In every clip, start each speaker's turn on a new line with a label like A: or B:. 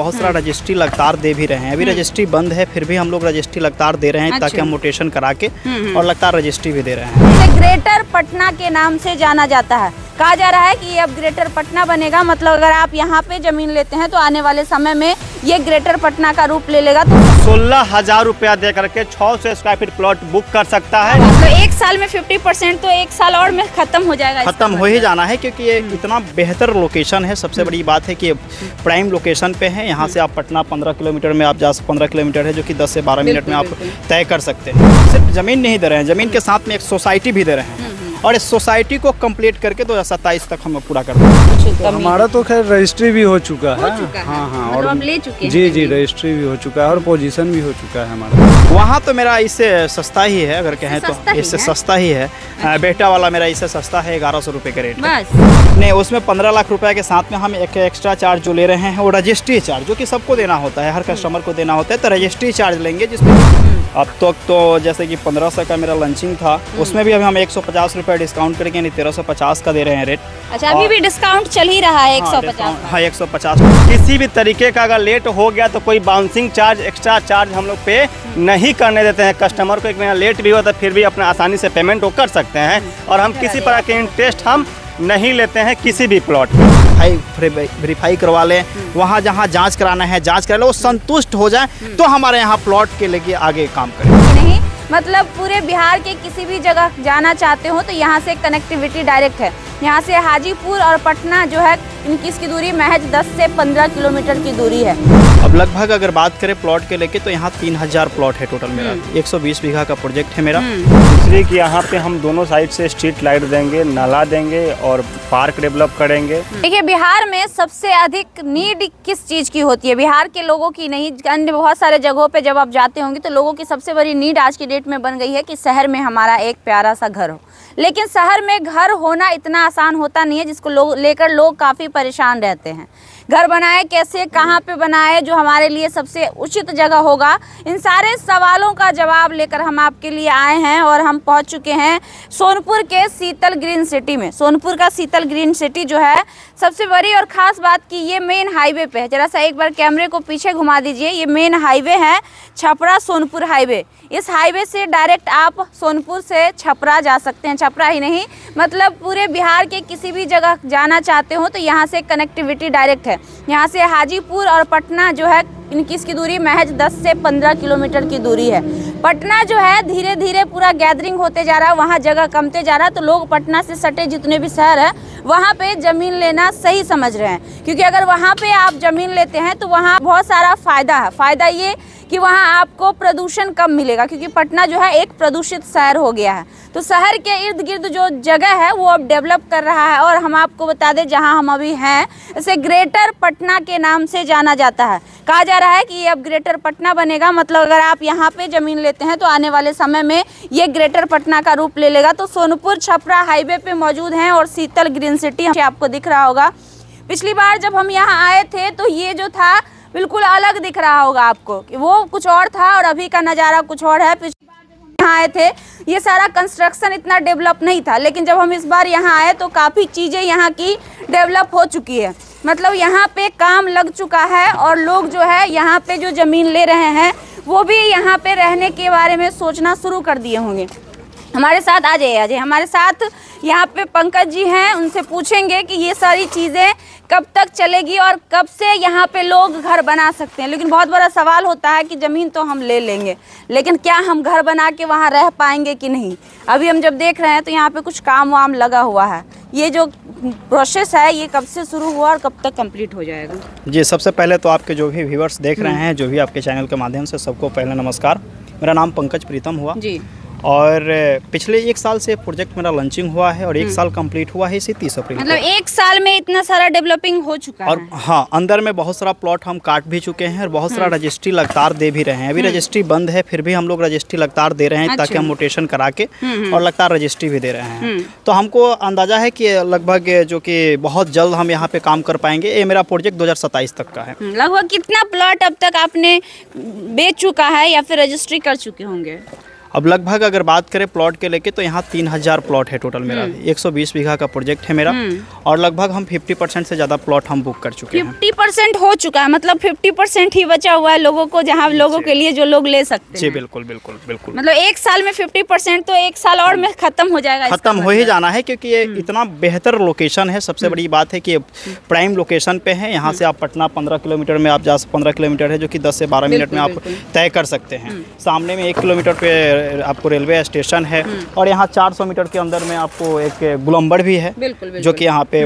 A: बहुत सारा रजिस्ट्री लगातार दे भी रहे हैं। अभी रजिस्ट्री बंद है, फिर भी हम लोग रजिस्ट्री लगातार दे रहे हैं ताकि हम मोटेशन करा के और लगातार रजिस्ट्री भी दे रहे हैं।
B: ग्रेटर पटना के नाम से जाना जाता है। कहा जा रहा है कि ये अब ग्रेटर पटना बनेगा, मतलब अगर आप यहाँ पे जमीन लेते हैं तो आने वाले समय में ये ग्रेटर पटना का रूप ले लेगा। तो
C: 16,000 रुपया दे करके 600 स्क्वायर फीट प्लॉट बुक कर सकता है।
B: तो एक साल में 50% तो एक साल और में खत्म हो जाएगा।
A: खत्म हो ही जाना है क्योंकि ये इतना बेहतर लोकेशन है। सबसे बड़ी बात है कि प्राइम लोकेशन पे है। यहाँ से आप पटना 15 किलोमीटर में आप 15 किलोमीटर है जो कि 10 से 12 मिनट में आप तय कर सकते हैं। सिर्फ ज़मीन नहीं दे रहे हैं, ज़मीन के साथ में एक सोसाइटी भी दे रहे हैं और इस सोसाइटी को कंप्लीट करके 2027 तक हम पूरा कर देंगे।
D: तो हमारा तो खैर रजिस्ट्री भी हो चुका है।
B: हाँ, और हम ले चुके हैं।
D: जी रजिस्ट्री भी हो चुका है और पोजीशन भी हो चुका है हमारा।
A: वहाँ तो मेरा इससे सस्ता ही है, अगर कहें तो इससे सस्ता ही है। बेटा वाला मेरा इससे सस्ता है, 1100 रुपये का रेट
B: बस।
A: नहीं, उसमें 15 लाख रुपए के साथ में हम एक एक्स्ट्रा चार्ज जो ले रहे हैं वो रजिस्ट्री चार्ज, जो कि सबको देना होता है, हर कस्टमर को देना होता है। तो रजिस्ट्री चार्ज लेंगे जिसमें अब तक तो जैसे कि 1500 का मेरा लंचिंग था, उसमें भी अभी हम 150 रुपये डिस्काउंट करके 1350 का दे रहे हैं रेट।
B: अच्छा, अभी भी डिस्काउंट चल ही रहा है 150।
A: हाँ 150।
C: किसी भी तरीके का अगर लेट हो गया तो कोई बाउंसिंग चार्ज, एक्स्ट्रा चार्ज हम लोग पे नहीं करने देते हैं कस्टमर को। एक महीना लेट भी होता है फिर भी अपना आसानी से पेमेंट वो कर सकते हैं और हम किसी प्रकार के इंटरेस्ट हम नहीं लेते हैं किसी भी प्लॉट
A: वेरीफाई करवा लें, वहाँ जहाँ जांच कराना है जांच करा लें, वो संतुष्ट हो जाए तो हमारे यहाँ प्लॉट के लेके आगे काम करें।
B: नहीं मतलब पूरे बिहार के किसी भी जगह जाना चाहते हो तो यहाँ से कनेक्टिविटी डायरेक्ट है। यहाँ से हाजीपुर और पटना जो है इनकी इसकी दूरी महज 10 से 15 किलोमीटर की दूरी है।
A: अब लगभग अगर बात करें प्लॉट के लेके तो यहाँ 3000 प्लॉट है टोटल मेरा। 120 बीघा का प्रोजेक्ट है मेरा।
C: दूसरी कि यहाँ पे हम दोनों साइड से स्ट्रीट लाइट देंगे, नाला देंगे और पार्क डेवलप करेंगे।
B: देखिए, बिहार में सबसे अधिक नीड किस चीज़ की होती है? बिहार के लोगों की नहीं, अन्य बहुत सारे जगहों पे जब आप जाते होंगे तो लोगों की सबसे बड़ी नीड आज की डेट में बन गई है कि शहर में हमारा एक प्यारा सा घर हो। लेकिन शहर में घर होना इतना आसान होता नहीं है, जिसको लेकर लोग काफ़ी परेशान रहते हैं। घर बनाए कैसे, कहाँ पे बनाए, जो हमारे लिए सबसे उचित जगह होगा, इन सारे सवालों का जवाब लेकर हम आपके लिए आए हैं और हम पहुंच चुके हैं सोनपुर के शीतल ग्रीन सिटी में। सोनपुर का शीतल ग्रीन सिटी जो है, सबसे बड़ी और ख़ास बात कि ये मेन हाईवे पे है। जरा सा एक बार कैमरे को पीछे घुमा दीजिए। ये मेन हाईवे है, छपरा सोनपुर हाईवे। इस हाईवे से डायरेक्ट आप सोनपुर से छपरा जा सकते हैं। छपरा ही नहीं, मतलब पूरे बिहार के किसी भी जगह जाना चाहते हो तो यहाँ से कनेक्टिविटी डायरेक्ट है। यहाँ से हाजीपुर और पटना जो है इनकी इसकी दूरी महज 10 से 15 किलोमीटर की दूरी है। पटना जो है धीरे धीरे पूरा गैदरिंग होते जा रहा है, वहाँ जगह कमते जा रहा है, तो लोग पटना से सटे जितने भी शहर हैं वहाँ पे ज़मीन लेना सही समझ रहे हैं। क्योंकि अगर वहाँ पे आप ज़मीन लेते हैं तो वहाँ बहुत सारा फ़ायदा है। फ़ायदा ये कि वहाँ आपको प्रदूषण कम मिलेगा, क्योंकि पटना जो है एक प्रदूषित शहर हो गया है। तो शहर के इर्द गिर्द जो जगह है वो अब डेवलप कर रहा है। और हम आपको बता दें जहाँ हम अभी हैं, इसे ग्रेटर पटना के नाम से जाना जाता है। कहा जा रहा है कि ये अब ग्रेटर पटना बनेगा, मतलब अगर आप यहाँ पे ज़मीन लेते हैं तो आने वाले समय में ये ग्रेटर पटना का रूप ले लेगा। तो सोनपुर छपरा हाईवे पे मौजूद हैं और शीतल ग्रीन सिटी आपको दिख रहा होगा। पिछली बार जब हम यहाँ आए थे तो ये जो था बिल्कुल अलग दिख रहा होगा आपको, कि वो कुछ और था और अभी का नज़ारा कुछ और है। पिछली बार जब हम यहाँ आए थे ये सारा कंस्ट्रक्शन इतना डेवलप नहीं था, लेकिन जब हम इस बार यहाँ आए तो काफ़ी चीज़ें यहाँ की डेवलप हो चुकी है। मतलब यहाँ पे काम लग चुका है और लोग जो है यहाँ पे जो ज़मीन ले रहे हैं वो भी यहाँ पे रहने के बारे में सोचना शुरू कर दिए होंगे। हमारे साथ आ जाइए अजय, हमारे साथ यहाँ पे पंकज जी हैं, उनसे पूछेंगे कि ये सारी चीज़ें कब तक चलेगी और कब से यहाँ पे लोग घर बना सकते हैं। लेकिन बहुत बड़ा सवाल होता है कि ज़मीन तो हम ले लेंगे, लेकिन क्या हम घर बना के वहाँ रह पाएंगे कि नहीं। अभी हम जब देख रहे हैं तो यहाँ पे कुछ काम वाम लगा हुआ है। ये जो प्रोसेस है ये कब से शुरू हुआ और कब तक कंप्लीट हो जाएगा?
A: जी, सबसे पहले तो आपके जो भी व्यूअर्स देख रहे हैं, जो भी आपके चैनल के माध्यम से, सबको पहले नमस्कार। मेरा नाम पंकज प्रीतम हुआ
B: जी।
A: और पिछले 1 साल से प्रोजेक्ट मेरा लॉन्चिंग हुआ है और 1 साल कंप्लीट हुआ है इसी 30 अप्रैल।
B: मतलब 1 साल में इतना सारा डेवलपिंग हो चुका
A: और
B: है।
A: हाँ, अंदर में बहुत सारा प्लॉट हम काट भी चुके हैं और बहुत सारा रजिस्ट्री लगातार दे भी रहे हैं। अभी रजिस्ट्री बंद है, फिर भी हम लोग रजिस्ट्री लगातार दे रहे हैं ताकि हम मोटेशन करा के और लगातार रजिस्ट्री भी दे रहे हैं। तो हमको अंदाजा है कि लगभग जो कि बहुत जल्द हम यहाँ पे काम कर पाएंगे। ये मेरा प्रोजेक्ट 2027 तक का है।
B: लगभग कितना प्लॉट अब तक आपने बेच चुका है या फिर रजिस्ट्री कर चुके होंगे?
A: अब लगभग अगर बात करें प्लॉट के लेके तो यहाँ 3000 प्लॉट है टोटल मेरा। 120 बीघा का प्रोजेक्ट है मेरा और लगभग हम 50% से ज़्यादा प्लॉट हम बुक कर चुके हैं।
B: 50% हो चुका है, मतलब 50% ही बचा हुआ है लोगों को, जहाँ लोगों के लिए जो लोग ले सकते हैं।
A: जी बिल्कुल बिल्कुल बिल्कुल।
B: मतलब एक साल में 50%, तो एक साल और में खत्म हो जाएगा।
A: खत्म हो ही जाना है क्योंकि ये इतना बेहतर लोकेशन है। सबसे बड़ी बात है कि प्राइम लोकेशन पे है। यहाँ से आप पटना 15 किलोमीटर में आप 15 किलोमीटर है जो कि 10 से 12 मिनट में आप तय कर सकते हैं। सामने में 1 किलोमीटर पे आपको रेलवे स्टेशन है और यहाँ 400 मीटर के अंदर में आपको एक गुलंबर भी है जो कि यहाँ पे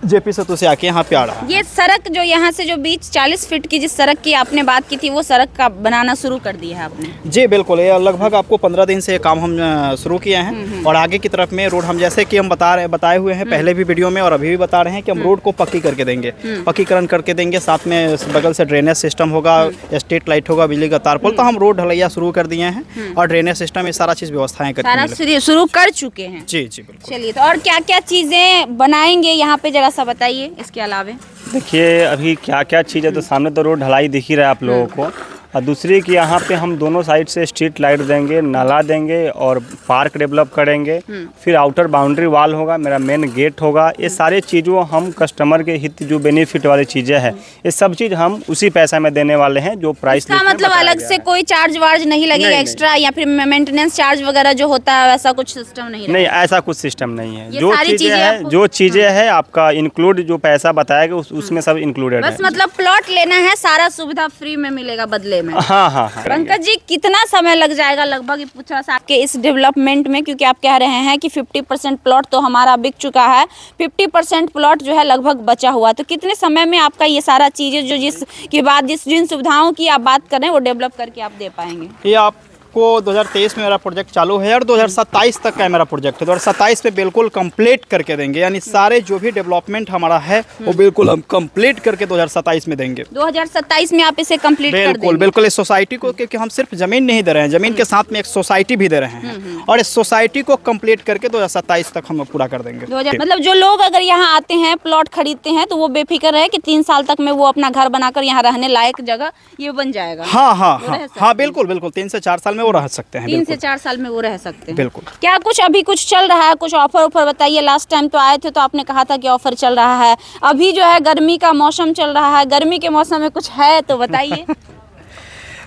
A: जेपी सेतु से आके यहाँ पे आ रहा है।
B: ये सड़क जो यहाँ से जो बीच 40 फीट की जिस सड़क की आपने बात की थी, वो सड़क का बनाना शुरू कर दिया है आपने?
A: जी बिल्कुल, ये लगभग आपको 15 दिन से ये काम हम शुरू किए हैं और आगे की तरफ में रोड हम जैसे कि हम बताए हुए हैं पहले भी वीडियो में और अभी भी बता रहे हैं कि हम रोड को पक्की करके देंगे, पक्कीकरण करके देंगे। साथ में बगल से ड्रेनेज सिस्टम होगा, स्ट्रीट लाइट होगा, बिजली का तार पोल। तो हम रोड ढलैया शुरू कर दिए हैं और ड्रेनेज सिस्टम, ये सारा चीज़ व्यवस्थाएं करके
B: शुरू कर चुके हैं।
A: जी जी बिल्कुल।
B: चलिए, तो और क्या क्या चीज़ें बनाएंगे यहाँ पे, जरा सा बताइए इसके अलावे।
C: देखिए अभी क्या क्या चीज़ है, तो सामने तो रोड ढलाई दिख ही रहा है आप लोगों को, और दूसरी कि यहाँ पे हम दोनों साइड से स्ट्रीट लाइट देंगे, नाला देंगे और पार्क डेवलप करेंगे। फिर आउटर बाउंड्री वॉल होगा, मेरा मेन गेट होगा। ये सारे चीज़ों हम कस्टमर के हित जो बेनिफिट वाली चीज़ें हैं, ये सब चीज़ हम उसी पैसा में देने वाले हैं जो प्राइस।
B: इसका मतलब अलग से कोई चार्ज वार्ज नहीं लगेगा एक्स्ट्रा, या फिर मेंटेनेंस चार्ज वगैरह जो होता है वैसा कुछ सिस्टम नहीं,
C: ऐसा कुछ सिस्टम नहीं है। जो चीज़ें हैं आपका इंक्लूड, जो पैसा बताएगा उसमें सब इंक्लूडेड है।
B: बस मतलब प्लॉट लेना है, सारा सुविधा फ्री में मिलेगा बदले में।
C: हाँ।
B: पंकज जी, कितना समय लग जाएगा लगभग पूछा आपके इस डेवलपमेंट में, क्योंकि आप कह रहे हैं कि 50% प्लॉट तो हमारा बिक चुका है, 50% प्लॉट जो है लगभग बचा हुआ, तो कितने समय में आपका ये सारा चीजें जो जिसके बाद जिन सुविधाओं की आप बात कर रहे हैं वो डेवलप करके आप दे पाएंगे?
A: ये आपको 2023 में मेरा प्रोजेक्ट चालू है और 2027 तक का मेरा प्रोजेक्ट है। 2027 पे बिल्कुल कंप्लीट करके देंगे, यानी सारे जो भी डेवलपमेंट हमारा है वो बिल्कुल हम कंप्लीट करके 2027 में देंगे।
B: 2027 में आप इसे कंप्लीट कर देंगे?
A: बिल्कुल इस सोसाइटी को, क्योंकि हम सिर्फ जमीन नहीं दे रहे हैं, जमीन के साथ में एक सोसाइटी भी दे रहे हैं और इस सोसाइटी को कंप्लीट करके 2027 तक हम पूरा कर देंगे।
B: मतलब जो लोग अगर यहाँ आते हैं, प्लॉट खरीदते हैं, तो वो बेफिक्र है कि 3 साल तक में वो अपना घर बनाकर यहाँ रहने लायक जगह ये बन जाएगा।
A: हाँ बिल्कुल 3 से 4 साल में वो रह सकते हैं।
B: 3 से 4 साल में वो रह सकते हैं।
A: बिल्कुल।
B: क्या कुछ अभी कुछ चल रहा है, कुछ ऑफर बताइए। लास्ट टाइम तो आए थे तो आपने कहा था कि ऑफर चल रहा है। अभी जो है गर्मी का मौसम चल रहा है, गर्मी के मौसम में कुछ है तो बताइए।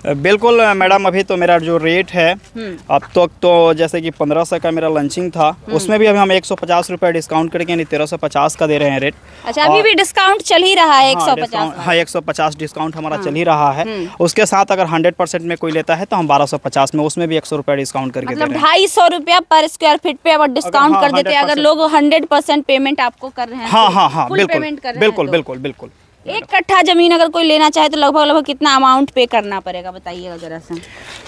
A: बिल्कुल मैडम, अभी तो मेरा जो रेट है अब तक तो जैसे कि 1500 का मेरा लंचिंग था, उसमें भी अभी हम 150 रुपये डिस्काउंट करके यानी 1350 का दे रहे हैं रेट।
B: अच्छा, अभी भी डिस्काउंट चल ही रहा है 150?
A: हाँ 150 डिस्काउंट हमारा चल ही रहा है। उसके साथ अगर 100% में कोई लेता है तो हम 1250 में, उसमें भी 100 रुपये डिस्काउंट करके दे रहे हैं।
B: 250 रुपया पर स्क्वायर फीट पे अब डिस्काउंट कर देते हैं अगर लोग 100% पेमेंट आपको कर रहे हैं।
A: हाँ बिल्कुल।
B: 1 कट्ठा जमीन अगर कोई लेना चाहे तो लगभग कितना अमाउंट पे करना पड़ेगा, बताइएगा जरा सा।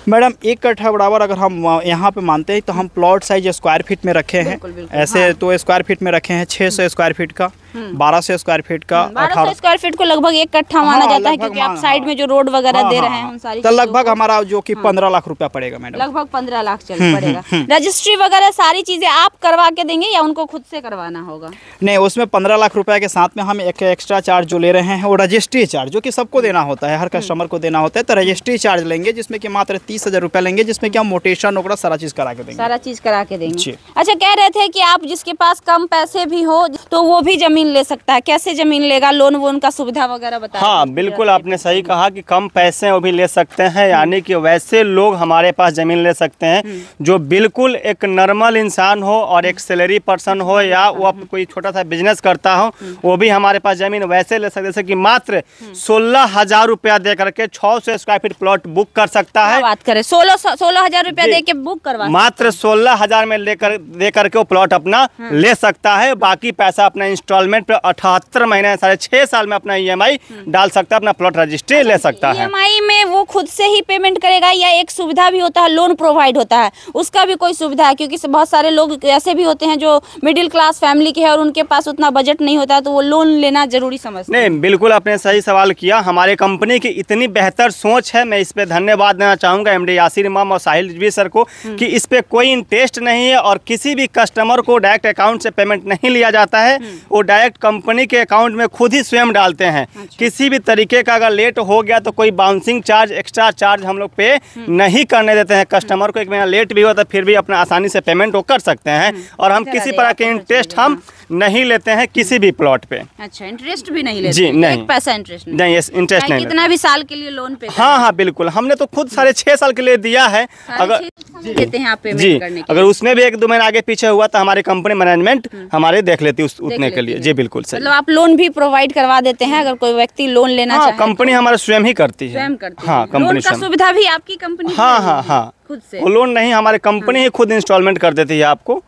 A: मैडम 1 कट्ठा बराबर अगर हम यहाँ पे मानते हैं तो हम प्लॉट साइज स्क्वायर फीट में रखे हैं। ऐसे तो स्क्वायर फीट में रखे हैं 600 स्क्वायर फीट का, 1200 स्क्वायर फीट का,
B: 1800 स्क्वायर फीट को लगभग 1 कट्ठा माना जाता है, क्योंकि आप साइड में जो रोड वगैरह दे रहे हैं उन सारी,
A: तो लगभग हमारा जो कि 15 लाख रुपया पड़ेगा मैडम।
B: लगभग 15 लाख पड़ेगा। रजिस्ट्री वगैरह सारी चीजें आप करवा के देंगे या उनको खुद से करवाना होगा?
A: नहीं, उसमें 15 लाख रुपए के साथ में हम एक एक्स्ट्रा चार्ज जो ले रहे हैं वो रजिस्ट्री चार्ज, जो कि सबको देना होता है, हर कस्टमर को देना होता है। तो रजिस्ट्री चार्ज लेंगे जिसमें कि मात्र 30,000 रुपया लेंगे, जिसमें कि हम मोटेशन वगैरह सारा चीज करा के देंगे।
B: सारा चीज करा के देंगे। अच्छा, कह रहे थे कि आप जिसके पास कम पैसे भी हो तो वो भी जमीन ले सकता है, कैसे जमीन लेगा, लोन वोन का सुविधा वगैरह बताइए।
C: हाँ बिल्कुल, आपने सही कहा कि कम पैसे वो भी ले सकते हैं, यानी कि वैसे लोग हमारे पास जमीन ले सकते हैं जो बिल्कुल एक नॉर्मल इंसान हो और एक सैलरी पर्सन हो या वो कोई छोटा सा बिजनेस करता हो, वो भी हमारे पास जमीन वैसे ले सकते हैं। जैसे कि मात्र 16,000 रुपया दे करके 600 स्क्वायर फीट प्लॉट बुक कर सकता है।
B: बात करें 16,000 रुपया दे के बुक करवा,
C: मात्र 16,000 में दे करके वो प्लॉट अपना ले सकता है। बाकी पैसा अपना इंस्टॉलमेंट पे 78 महीने 6.5 साल में अपना EMI डाल सकता है, अपना प्लॉट रजिस्ट्री ले सकता है।
B: EMI में वो खुद से ही पेमेंट करेगा या एक सुविधा भी होता है, लोन प्रोवाइड होता है, उसका भी कोई सुविधा है? क्योंकि बहुत सारे लोग ऐसे भी होते हैं जो मिडिल क्लास फैमिली के हैं और उनके पास उतना बजट नहीं होता है, तो वो लोन लेना जरूरी समझते हैं।
C: नहीं, बिल्कुल आपने सही सवाल किया। हमारे कंपनी की इतनी बेहतर सोच है, मैं इस पे धन्यवाद देना चाहूँगा MD यासिर इमाम और साहिल रिजवी सर को, कि इस पे कोई इंटरेस्ट नहीं है और किसी भी कस्टमर को डायरेक्ट अकाउंट से पेमेंट नहीं लिया जाता है। वो डायरेक्ट कंपनी के अकाउंट में खुद ही स्वयं डालते हैं। किसी भी तरीके का अगर लेट हो गया तो कोई बाउंसिंग चार्ज, एक्स्ट्रा चार्ज हम लोग पे नहीं करने देते हैं। कस्टमर को एक महीना लेट भी हो तो फिर भी अपना आसानी से पेमेंट वो कर सकते हैं। और हम किसी प्रकार के इंटरेस्ट हम नहीं लेते हैं किसी भी प्लॉट पे।
B: अच्छा, इंटरेस्ट भी नहीं लेते?
C: जी नहीं,
B: एक पैसा इंटरेस्ट
C: नहीं, इंटरेस्ट नहीं।
B: कितना भी साल के लिए लोन पे?
C: हाँ हाँ बिल्कुल, हमने तो खुद 6.5 साल के लिए दिया है। अगर
B: देते हैं आप पेमेंट
C: जी
B: करने के
C: अगर उसमें भी 1-2 महीना आगे पीछे हुआ तो हमारी कंपनी मैनेजमेंट हमारे देख लेती है उतने के लिए। जी बिल्कुल सही।
B: मतलब आप लोन भी प्रोवाइड करवा देते हैं अगर कोई व्यक्ति लोन लेना चाहे?
C: कंपनी हमारा स्वयं ही करती है।
B: स्वयं करती है?
C: हाँ, कंपनी
B: का सुविधा भी आपकी कंपनी?
C: हाँ हाँ हाँ,
B: खुद से?
C: वो लोन नहीं, हमारे कंपनी ही खुद इंस्टॉलमेंट कर देती है आपको।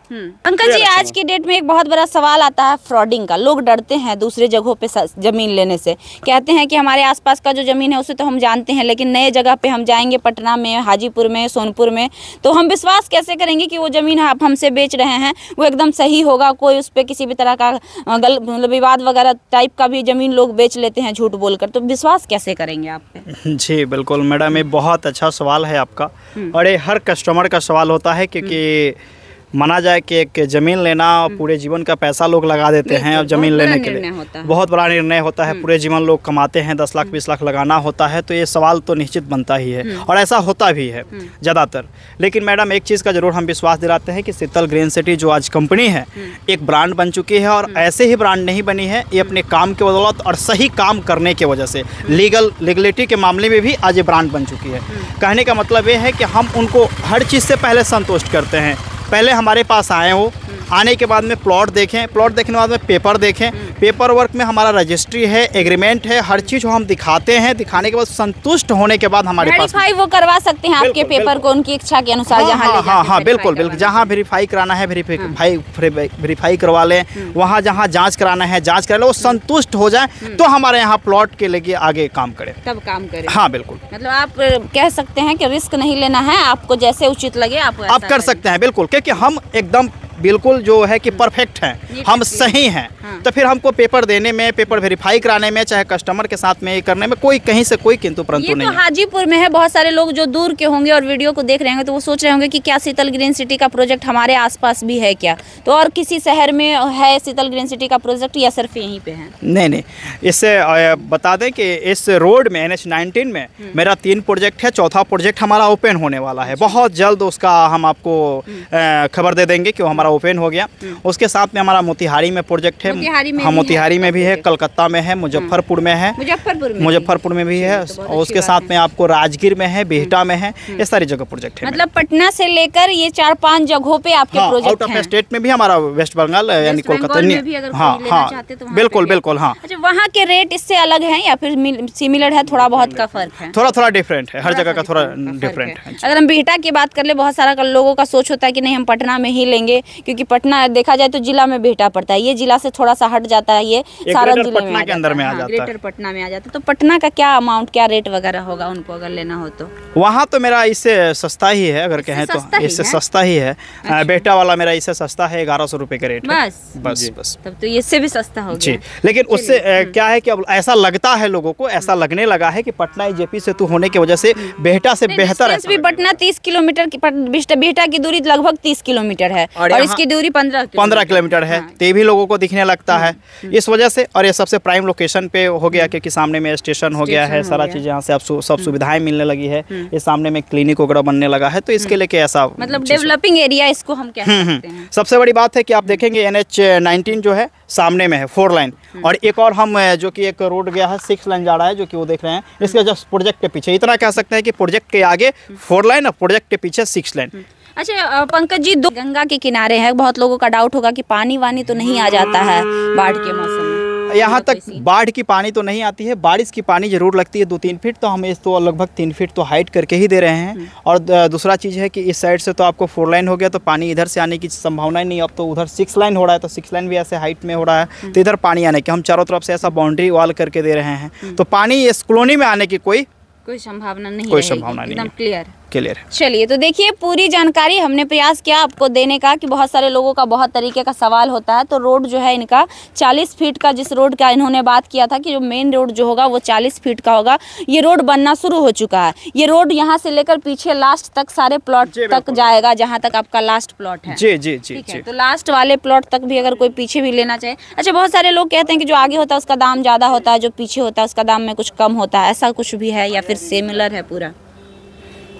B: अंकल जी, आज की डेट में एक बहुत बड़ा सवाल आता है फ्रॉडिंग का। लोग डरते हैं दूसरे जगहों पे जमीन लेने से। कहते हैं कि हमारे आसपास का जो जमीन है उसे तो हम जानते हैं, लेकिन नए जगह पे हम जाएंगे, पटना में, हाजीपुर में, सोनपुर में, तो हम विश्वास कैसे करेंगे कि वो जमीन आप हमसे बेच रहे हैं वो एकदम सही होगा? कोई उस पर किसी भी तरह का मतलब विवाद वगैरह टाइप का भी जमीन लोग बेच लेते हैं झूठ बोलकर, तो विश्वास कैसे करेंगे आप पे?
A: जी बिल्कुल मैडम, ये बहुत अच्छा सवाल है आपका। और ये हर कस्टमर का सवाल होता है, क्योंकि माना जाए कि एक ज़मीन लेना पूरे जीवन का पैसा लोग लगा देते हैं। अब ज़मीन लेने के लिए बहुत बड़ा निर्णय होता है। पूरे जीवन लोग कमाते हैं, 10 लाख 20 लाख लगाना होता है, तो ये सवाल तो निश्चित बनता ही है और ऐसा होता भी है ज़्यादातर। लेकिन मैडम एक चीज़ का ज़रूर हम विश्वास दिलाते हैं कि शीतल ग्रीन सिटी जो आज कंपनी है एक ब्रांड बन चुकी है। और ऐसे ही ब्रांड नहीं बनी है, ये अपने काम के बदौलत और सही काम करने की वजह से लीगलिटी के मामले में भी आज ये ब्रांड बन चुकी है। कहने का मतलब ये है कि हम उनको हर चीज़ से पहले संतुष्ट करते हैं। पहले हमारे पास आए हो, आने के बाद में प्लॉट देखें, प्लॉट देखने के बाद में पेपर देखें, पेपर वर्क में हमारा रजिस्ट्री है, एग्रीमेंट है, हर चीज़ हम दिखाते हैं। दिखाने के बाद संतुष्ट होने के बाद हमारे पास
B: वेरीफाई वो करवा सकते हैं आपके पेपर को उनकी इच्छा के अनुसार।
A: हाँ बिल्कुल बिल्कुल, जहाँ वेरीफाई कराना है वेरीफाई करवा लें, वहाँ जहाँ जाँच कराना है जाँच करा लें, वो संतुष्ट हो जाए तो हमारे यहाँ प्लॉट के लेके आगे काम करें,
B: तब काम करें।
A: हाँ बिल्कुल,
B: मतलब आप कह सकते हैं कि रिस्क नहीं लेना है, आपको जैसे उचित लगे आप
A: कर सकते हैं। बिल्कुल, क्योंकि हम एकदम बिल्कुल जो है कि परफेक्ट हैं, हम सही हैं। तो फिर हमको पेपर देने में, पेपर वेरीफाई कराने में, चाहे कस्टमर के साथ में ये करने में कोई कहीं से कोई किंतु परंतु नहीं।
B: ये तो हाजीपुर में है। बहुत सारे लोग जो दूर के होंगे और वीडियो को देख रहे होंगे तो वो सोच रहे होंगे कि क्या शीतल ग्रीन सिटी का प्रोजेक्ट हमारे आसपास भी है क्या? तो और किसी शहर में है शीतल ग्रीन सिटी का प्रोजेक्ट या सिर्फ यहीं पे है?
A: नहीं, इससे बता दें कि इस रोड में NH-19 में मेरा 3 प्रोजेक्ट है, चौथा प्रोजेक्ट हमारा ओपन होने वाला है। बहुत जल्द उसका हम आपको खबर दे देंगे कि वो हमारा ओपन हो गया। उसके साथ में हमारा मोतिहारी में प्रोजेक्ट है, हाँ मोतिहारी में भी है, कलकत्ता में है, मुजफ्फरपुर में है, मुजफ्फरपुर में भी है, और उसके साथ में आपको राजगीर में है, बिहटा में है, ये सारी जगह प्रोजेक्ट है।
B: मतलब पटना से लेकर ये 4-5 जगहों पे आपके प्रोजेक्ट हैं।
A: आउट ऑफ स्टेट में भी हमारा वेस्ट बंगाल यानी कोलकाता में, हाँ बिल्कुल बिल्कुल, हाँ।
B: अच्छा, वहाँ के रेट इससे अलग हैं या फिर सिमिलर है? थोड़ा बहुत का फर्क है?
A: थोड़ा डिफरेंट है, हर जगह का थोड़ा डिफरेंट है।
B: अगर हम बिहटा की बात कर ले, बहुत सारा लोगों का सोच होता है कि नहीं हम पटना में ही लेंगे, क्योंकि पटना देखा जाए तो जिला में बिहटा पड़ता है, ये जिला से थोड़ा सा हट जाता है, ये सारण जिले में
A: के अंदर में आ जाता है,
B: ग्रेटर पटना में आ जाता है। तो पटना का क्या अमाउंट, क्या रेट वगैरह होगा उनको अगर लेना हो तो?
A: वहाँ तो मेरा इससे सस्ता ही है, अगर कहें तो इससे सस्ता ही है। बेहटा वाला मेरा इससे सस्ता है, 1100 रुपए का रेट है। बस
B: तब तो इससे भी सस्ता हो गया।
A: लेकिन उससे क्या है कि अब ऐसा लगता है लोगों को, ऐसा लगने लगा है कि पटना जेपी से होने की वजह से बेहटा से बेहतर है।
B: पटना 30 किलोमीटर की, बेहटा की दूरी लगभग 30 किलोमीटर है और इसकी दूरी 15
A: किलोमीटर है, तो भी लोगों को दिखने लगता है इस वजह से। और ये सबसे प्राइम लोकेशन पे हो गया, क्योंकि सामने में स्टेशन हो गया है, सारा चीज़ यहाँ से आप सब सुविधाएं मिलने लगी है, ये सामने में क्लिनिक वगैरह बनने लगा है, तो इसके लेके ऐसा
B: मतलब डेवलपिंग एरिया इसको हम कह सकते हैं।
A: सबसे बड़ी बात है कि आप देखेंगे NH-19 जो है सामने में है 4 लाइन, और एक और हम जो कि एक रोड गया है 6 लाइन जा रहा है, जो कि वो देख रहे हैं, इसके जस्ट प्रोजेक्ट के पीछे। इतना कह सकते हैं कि प्रोजेक्ट के आगे 4 लाइन और प्रोजेक्ट के पीछे 6 लाइन।
B: अच्छा पंकज जी, दो गंगा के किनारे है, बहुत लोगों का डाउट होगा कि पानी वानी तो नहीं आ जाता है बाढ़ के मौसम में?
A: यहाँ तक बाढ़ की पानी तो नहीं आती है, बारिश की पानी जरूर लगती है 2-3 फीट, तो हम इस तो लगभग 3 फीट तो हाइट करके ही दे रहे हैं। और दूसरा चीज़ है कि इस साइड से तो आपको 4 लाइन हो गया, तो पानी इधर से आने की संभावना नहीं। अब तो उधर 6 लाइन हो रहा है, तो 6 लाइन भी ऐसे हाइट में हो रहा है, तो इधर पानी आने की हम चारों तरफ से ऐसा बाउंड्री वॉल करके दे रहे हैं, तो पानी इस कॉलोनी में आने की कोई
B: संभावना नहीं,
A: कोई संभावना नहीं,
B: एकदम क्लियर।
A: क्लियर है।
B: चलिए, तो देखिए पूरी जानकारी हमने प्रयास किया आपको देने का कि बहुत सारे लोगों का बहुत तरीके का सवाल होता है। तो रोड जो है इनका 40 फीट का, जिस रोड का इन्होंने बात किया था कि जो मेन रोड जो होगा वो 40 फीट का होगा, ये रोड बनना शुरू हो चुका है। ये रोड यहाँ से लेकर पीछे लास्ट तक सारे प्लॉट तक जाएगा, जहाँ तक आपका लास्ट प्लॉट है।
A: जी जी जी
B: ठीक है, तो लास्ट वाले प्लॉट तक भी अगर कोई पीछे भी लेना चाहे। अच्छा, बहुत सारे लोग कहते हैं कि जो आगे होता है उसका दाम ज़्यादा होता है, जो पीछे होता है उसका दाम में कुछ कम होता है, ऐसा कुछ भी है या फिर सिमिलर है पूरा?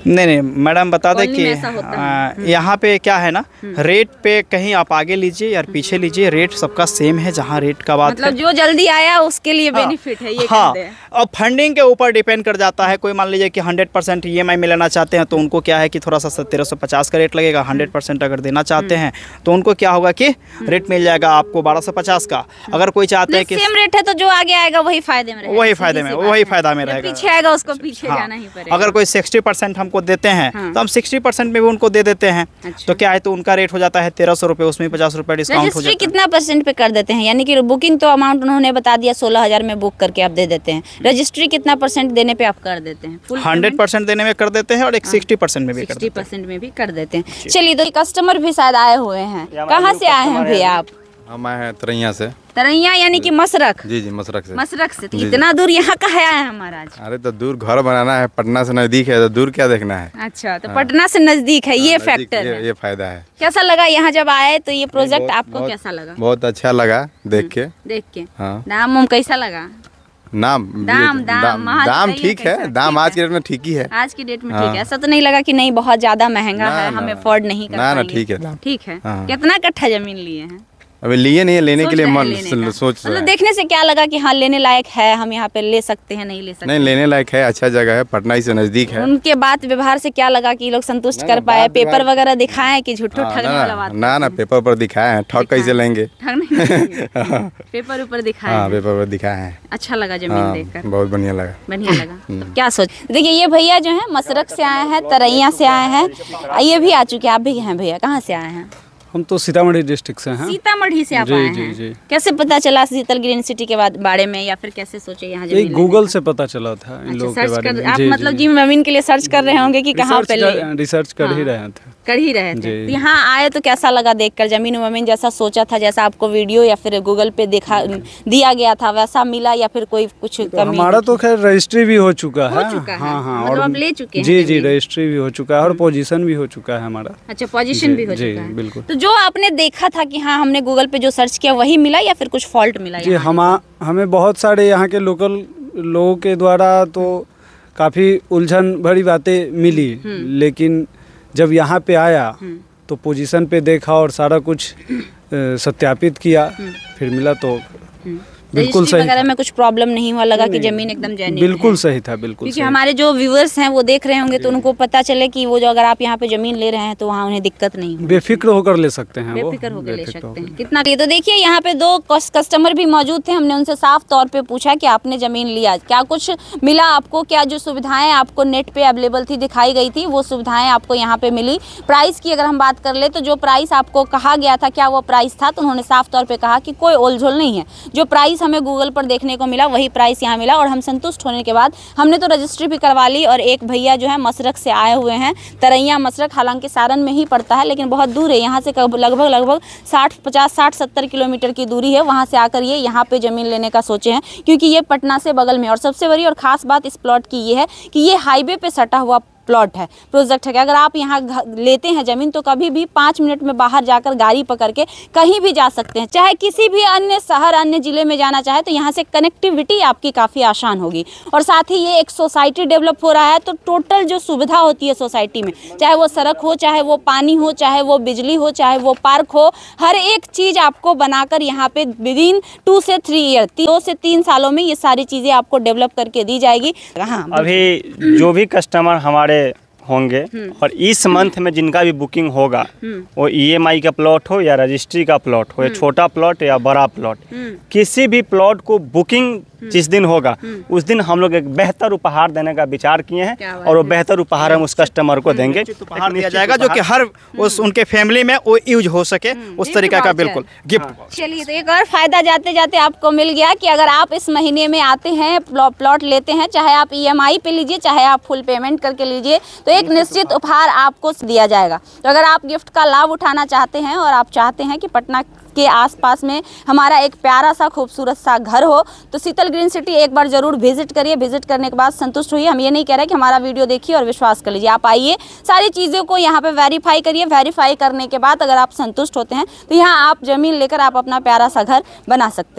A: नहीं मैडम बता दें कि
B: ऐसा होता है।
A: यहाँ पे क्या है ना, रेट पे कहीं आप आगे लीजिए या पीछे लीजिए, रेट सबका सेम है। जहाँ रेट का बात
B: मतलब जो जल्दी आया उसके लिए बेनिफिट है ये।
A: हाँ, और फंडिंग के ऊपर डिपेंड कर जाता है। कोई मान लीजिए कि 100% EMI में लेना चाहते हैं तो उनको क्या है कि थोड़ा सा 1750 का रेट लगेगा। 100% अगर देना चाहते हैं तो उनको क्या होगा कि रेट मिल जाएगा आपको 1250 का। अगर कोई चाहते हैं कि
B: सेम रेट है तो जो आगे आएगा वही फायदे में रहेगा,
A: वही फायदे में रहेगा।
B: पीछे आएगा उसको पीछे जाना ही पड़ेगा।
A: अगर कोई 60% हमको देते हैं तो हम 60% में भी उनको दे देते हैं। तो क्या है, तो उनका रेट हो जाता है 1300 रुपये, उसमें 50 रुपये डिस्काउंट हो जाता है।
B: कितना % पे कर देते हैं? यानी कि बुकिंग तो अमाउंट उन्होंने बता दिया 16,000 में बुक करके आप दे देते हैं, रजिस्ट्री कितना % देने पे आप कर देते हैं?
A: 100% देने में कर देते हैं और एक 60% में भी कर देते हैं।
B: 60% में भी कर देते हैं। चलिए, तो कस्टमर भी शायद आए हुए हैं। कहाँ से आए हैं भैया आप?
E: हम आए हैं तरैया से।
B: तरैया यानी कि मसरख?
E: जी जी, मसरख से।
B: मसरख से? तो इतना दूर यहाँ का है आए हैं महाराज?
E: अरे तो दूर घर बनाना है, पटना से नजदीक है तो दूर क्या देखना है।
B: अच्छा, तो पटना से नजदीक है, ये फैक्टर है,
E: ये फायदा है।
B: कैसा लगा यहाँ जब आए तो ये प्रोजेक्ट आपको कैसा लगा?
E: बहुत अच्छा लगा देख के।
B: हाँ, दाम कैसा लगा?
E: दाम ठीक है, दाम आज के डेट में ठीक ही है।
B: आज की डेट में ठीक है, ऐसा तो नहीं लगा कि नहीं बहुत ज्यादा महंगा है, हम अफोर्ड नहीं कर पाएंगे?
E: ना, ठीक है,
B: ठीक है। कितना कट्ठा जमीन लिए हैं?
E: अभी लिए नहीं है, लेने के लिए मन सोच
B: मतलब देखने से क्या लगा कि हाँ लेने लायक है, हम यहाँ पे ले सकते हैं, नहीं ले सकते?
E: नहीं, लेने लायक है, अच्छा जगह है, पटना ही से नजदीक है।
B: उनके बात व्यवहार से क्या लगा कि लोग संतुष्ट कर पाए? पेपर वगैरह दिखाए कि झूठो ठगने वाला बात?
E: ना, पेपर पर दिखाए हैं, ठग कैसे लेंगे?
B: पेपर ऊपर दिखाए?
E: हाँ, पेपर पर दिखाए हैं।
B: अच्छा लगा जमीन देखकर?
E: बहुत बढ़िया लगा।
B: तो क्या सोच, देखिए ये भैया जो है मसरख से आए हैं, तरैया से आए हैं, ये भी आ चुके हैं। आप भी हैं भैया, कहाँ से आए हैं?
D: हम तो सीतामढ़ी डिस्ट्रिक्ट से हैं।
B: सीतामढ़ी से आप आए हैं? जी। कैसे पता चला शीतल ग्रीन सिटी के बारे में, या फिर कैसे सोचे यहाँ जमीन लेने?
D: गूगल से पता चला था इन लोगों के बारे में।
B: आप मतलब जी जमीन के लिए सर्च कर रहे होंगे कि कहाँ पे
D: रिसर्च कर ही रहे थे।
B: तो यहाँ आए तो कैसा लगा देखकर? जमीन वमीन जैसा सोचा था, जैसा आपको वीडियो या फिर गूगल पे दिया गया था वैसा मिला, या फिर कोई कुछ कमी?
D: हमारा तो खैर रजिस्ट्री भी हो चुका है।
B: हाँ, मतलब आप ले चुके हैं?
D: जी, रजिस्ट्री भी हो चुका है और पोजीशन भी हो चुका है हमारा।
B: अच्छा, पोजीशन भी हो चुका है,
D: बिल्कुल।
B: तो जो आपने देखा था कि हाँ हमने गूगल पे जो सर्च किया वही मिला या फिर कुछ फॉल्ट मिला?
D: जी, हमें बहुत सारे यहाँ के लोकल लोगों के द्वारा तो काफ़ी उलझन भरी बातें मिली, लेकिन जब यहाँ पे आया तो पोजीशन पे देखा और सारा कुछ सत्यापित किया, फिर मिला तो बिल्कुल सही वगैरह
B: में कुछ प्रॉब्लम नहीं हुआ, लगा कि जमीन एकदम जेन्युइन
D: बिल्कुल सही था, बिल्कुल।
B: क्योंकि हमारे जो व्यूअर्स हैं वो देख रहे होंगे तो उनको पता चले कि वो जो अगर आप यहाँ पे जमीन ले रहे हैं तो वहाँ उन्हें दिक्कत नहीं होगी,
D: बेफिक्र होकर ले सकते हैं,
B: बेफिक्र होकर ले सकते हैं। कितना तो देखिए यहाँ पे 2 कस्टमर भी मौजूद थे, हमने उनसे साफ तौर पे पूछा कि आपने जमीन लिया, क्या कुछ मिला आपको? क्या जो सुविधाएं आपको नेट पे अवेलेबल थी, दिखाई गई थी, वो सुविधाएं आपको यहाँ पे मिली? प्राइस की अगर हम बात कर ले तो जो प्राइस आपको कहा गया था क्या वो प्राइस था? तो उन्होंने साफ तौर पे कहा कि कोई ओलझोल नहीं है, जो प्राइस हमें गूगल पर देखने को मिला वही प्राइस यहाँ मिला। और हम संतुष्ट होने के बाद हमने तो रजिस्ट्री भी करवा ली। और एक भैया जो है मसरख से आए हुए हैं, तरैया मसरख, हालांकि सारण में ही पड़ता है लेकिन बहुत दूर है यहाँ से, लगभग 60-70 किलोमीटर की दूरी है। वहाँ से आकर ये यहाँ पे ज़मीन लेने का सोचे हैं क्योंकि ये पटना से बगल में। और सबसे बड़ी और ख़ास बात इस प्लॉट की ये है कि ये हाईवे पे सटा हुआ प्लॉट है, प्रोजेक्ट है कि अगर आप यहाँ लेते हैं ज़मीन तो कभी भी 5 मिनट में बाहर जाकर गाड़ी पकड़ के कहीं भी जा सकते हैं, चाहे किसी भी अन्य शहर, अन्य ज़िले में जाना चाहे तो यहाँ से कनेक्टिविटी आपकी काफ़ी आसान होगी। और साथ ही ये एक सोसाइटी डेवलप हो रहा है, तो टोटल जो सुविधा होती है सोसाइटी में, चाहे वो सड़क हो, चाहे वो पानी हो, चाहे वो बिजली हो, चाहे वो पार्क हो, हर एक चीज़ आपको बनाकर यहाँ पे विदिन 2 से 3 ईयर, 2 से 3 सालों में ये सारी चीज़ें आपको डेवलप करके दी जाएगी। हाँ,
C: अभी जो भी कस्टमर हमारे होंगे और इस मंथ में जिनका भी बुकिंग होगा, वो EMI का प्लॉट हो या रजिस्ट्री का प्लॉट हो, या छोटा प्लॉट या बड़ा प्लॉट, किसी भी प्लॉट को बुकिंग जिस दिन होगा उस दिन हम लोग एक बेहतर उपहार देने का विचार किए हैं। और वो बेहतर उपहार हम उस कस्टमर को देंगे,
A: उपहार दिया जाएगा जो कि हर उनके फैमिली में वो यूज हो सके, उस तरीके का बिल्कुल गिफ्ट।
B: चलिए, तो एक और फायदा जाते जाते आपको मिल गया कि अगर आप इस महीने में आते हैं, प्लॉट लेते हैं, चाहे आप EMI पे लीजिए चाहे आप फुल पेमेंट करके लीजिए, तो एक निश्चित उपहार आपको दिया जाएगा। तो अगर आप गिफ्ट का लाभ उठाना चाहते हैं और आप चाहते हैं कि पटना के आसपास में हमारा एक प्यारा सा खूबसूरत सा घर हो, तो शीतल ग्रीन सिटी एक बार जरूर विजिट करिए। विजिट करने के बाद संतुष्ट होइए। हम ये नहीं कह रहे कि हमारा वीडियो देखिए और विश्वास कर लीजिए। आप आइए, सारी चीज़ों को यहाँ पे वेरीफाई करिए। वेरीफाई करने के बाद अगर आप संतुष्ट होते हैं तो यहाँ आप ज़मीन लेकर आप अपना प्यारा सा घर बना सकते हैं।